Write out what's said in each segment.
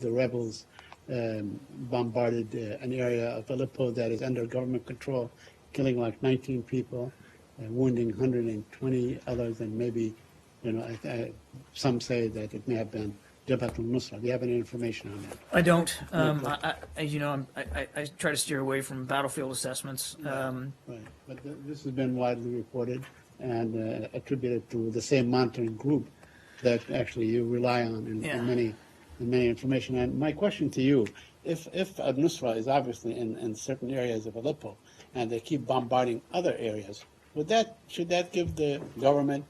the rebels bombarded an area of Aleppo that is under government control, killing like 19 people, wounding 120 others, and maybe, some say that it may have been Jabhat al-Nusra. Do you have any information on that? I don't. As you know, I try to steer away from battlefield assessments. Right, but this has been widely reported and attributed to the same monitoring group that actually you rely on in many information. And my question to you, if Al-Nusra is obviously in certain areas of Aleppo and they keep bombarding other areas, should that give the government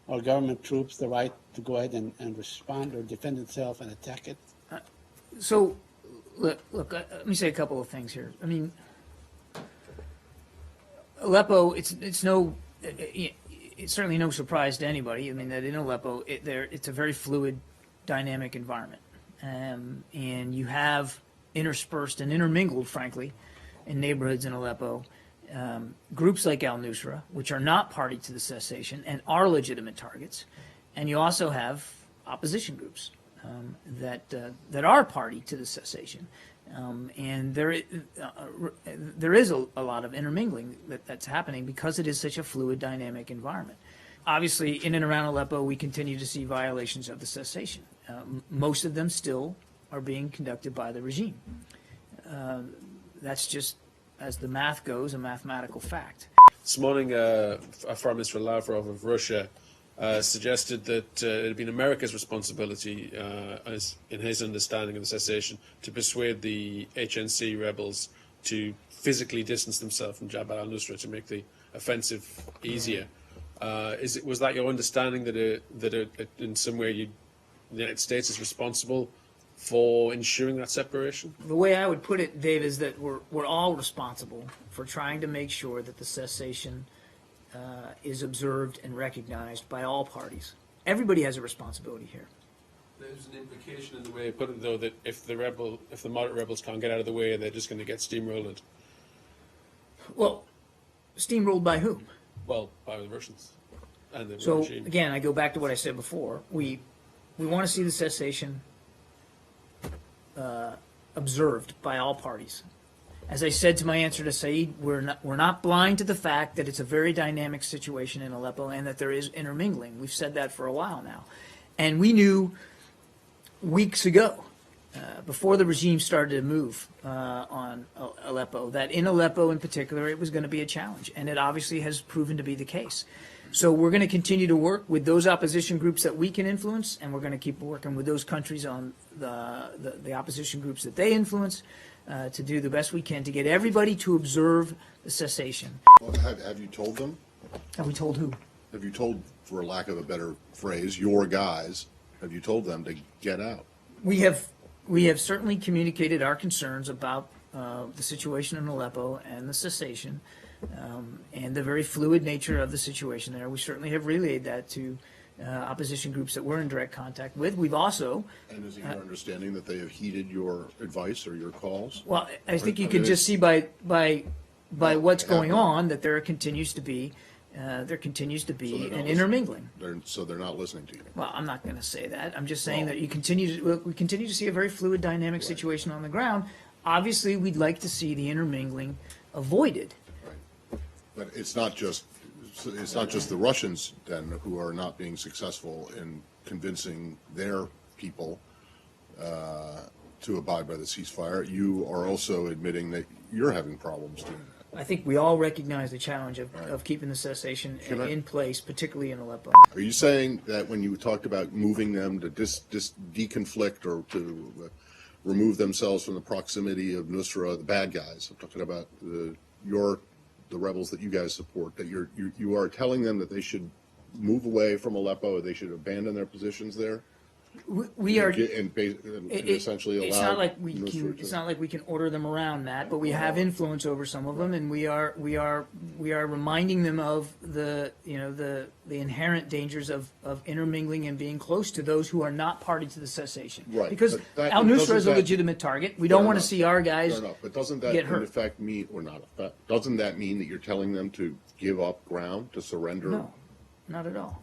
or government troops the right to go ahead and respond or defend itself and attack it? So, look, let me say a couple of things here. I mean, Aleppo, it's certainly no surprise to anybody. I mean, that in Aleppo, it's a very fluid, dynamic environment. And you have interspersed and intermingled, frankly, in neighborhoods in Aleppo, groups like Al-Nusra, which are not party to the cessation and are legitimate targets. And you also have opposition groups that are party to the cessation. And there is a lot of intermingling that's happening because it is such a fluid, dynamic environment. Obviously, in and around Aleppo, we continue to see violations of the cessation. Most of them still are being conducted by the regime. That's just, as the math goes, a mathematical fact. This morning, Foreign Minister Lavrov of Russia suggested that it had been America's responsibility, in his understanding of the cessation, to persuade the HNC rebels to physically distance themselves from Jabhat al-Nusra to make the offensive easier. Was that your understanding that in some way the United States is responsible for ensuring that separation? The way I would put it, Dave, is that we're all responsible for trying to make sure that the cessation is observed and recognized by all parties. Everybody has a responsibility here. There's an implication in the way you put it, though, that if the moderate rebels can't get out of the way, they're just going to get steamrolled. Well, steamrolled by whom? Well, by the Russians and the So regime. again, I go back to what I said before. We want to see the cessation observed by all parties. As I said to my answer to Saeed, we're not blind to the fact that it's a very dynamic situation in Aleppo and that there is intermingling. We've said that for a while now. And we knew weeks ago, before the regime started to move on Aleppo, that in Aleppo in particular it was going to be a challenge. And it obviously has proven to be the case. So we're going to continue to work with those opposition groups that we can influence, and we're going to keep working with those countries on the opposition groups that they influence, to do the best we can to get everybody to observe the cessation. Well, have you told them? Have we told who? Have you told, for lack of a better phrase, your guys, have you told them to get out? We have certainly communicated our concerns about the situation in Aleppo and the cessation, and the very fluid nature of the situation there. We certainly have relayed that to opposition groups that we're in direct contact with. We've also... And is it your understanding that they have heeded your advice or your calls? Well, I think you can just see by what's going on that there continues to be an intermingling. So they're not listening to you. Well, I'm not going to say that. I'm just saying that we continue to see a very fluid, dynamic situation on the ground. Obviously, we'd like to see the intermingling avoided. Right. But it's not just the Russians then who are not being successful in convincing their people to abide by the ceasefire. You are also admitting that you're having problems doing that. I think we all recognize the challenge of keeping the cessation in place, particularly in Aleppo. Are you saying that when you talked about moving them to deconflict or to remove themselves from the proximity of Nusra, the bad guys, I'm talking about the rebels that you guys support, that you are telling them that they should move away from Aleppo, or they should abandon their positions there? We are essentially allow. It's not like we can order them around that, but we have influence over some of them, and we are reminding them of the inherent dangers of intermingling and being close to those who are not party to the cessation. Right. Because Al-Nusra is a legitimate target. We don't want to see our guys but doesn't that get hurt. in effect mean, or not effect, doesn't that mean that you're telling them to give up ground, to surrender? No, not at all.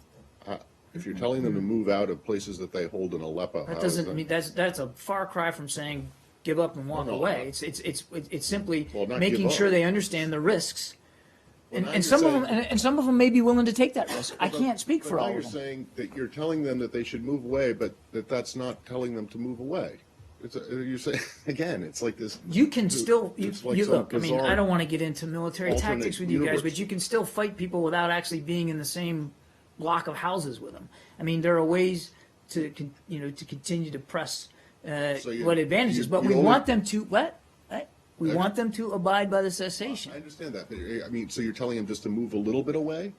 If you're telling them to move out of places that they hold in Aleppo, That how is doesn't mean, that's a far cry from saying give up and walk No, away. It's simply Well, not making give sure up. they understand the risks. Well, now And you're some of them, saying- and some of them may be willing to take that risk. I But- can't speak but for now all you're of them. saying that you're telling them that they should move away, but that's not telling them to move away. You're saying, again, it's like this. You can still, it's like you some look, I mean, bizarre I don't want to get into military alternate tactics with you guys, universe. but you can still fight people without actually being in the same block of houses with them. I mean, there are ways to, to continue to press what advantages, but we only- want them to, what? We want them to abide by the cessation. I understand that, but I mean, so you're telling them just to move a little bit away?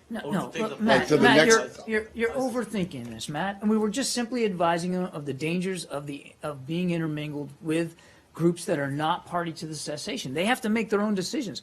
No, Overthink look, the Matt, to the Matt, next- you're overthinking this, Matt. And we were just simply advising them of the dangers of being intermingled with groups that are not party to the cessation. They have to make their own decisions.